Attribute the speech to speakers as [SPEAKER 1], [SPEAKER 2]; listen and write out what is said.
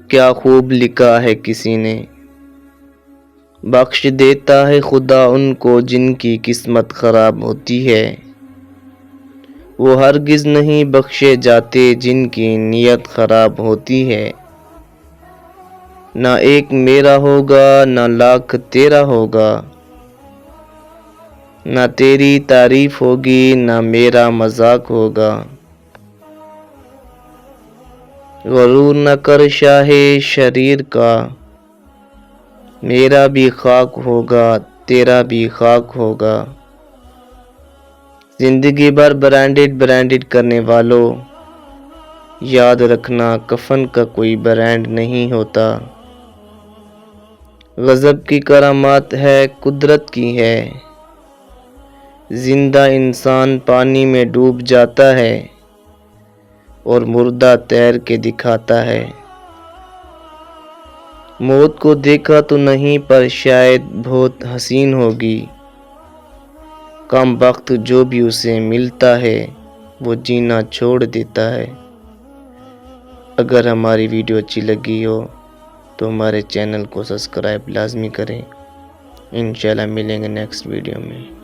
[SPEAKER 1] کیا خوب لکھا ہے کسی نے، بخش دیتا ہے خدا ان کو جن کی قسمت خراب ہوتی ہے، وہ ہرگز نہیں بخشے جاتے جن کی نیت خراب ہوتی ہے۔ نہ ایک میرا ہوگا نہ لاکھ تیرا ہوگا، نہ تیری تعریف ہوگی نہ میرا مذاق ہوگا۔ غرور نہ کر شاہ شریر کا، میرا بھی خاک ہوگا تیرا بھی خاک ہوگا۔ زندگی بھر برانڈڈ کرنے والوں، یاد رکھنا کفن کا کوئی برانڈ نہیں ہوتا۔ غضب کی کرامات ہے قدرت کی ہے، زندہ انسان پانی میں ڈوب جاتا ہے اور مردہ تیر کے دکھاتا ہے۔ موت کو دیکھا تو نہیں پر شاید بہت حسین ہوگی، کم وقت جو بھی اسے ملتا ہے وہ جینا چھوڑ دیتا ہے۔ اگر ہماری ویڈیو اچھی لگی ہو تو ہمارے چینل کو سبسکرائب لازمی کریں۔ انشاءاللہ ملیں گے نیکسٹ ویڈیو میں۔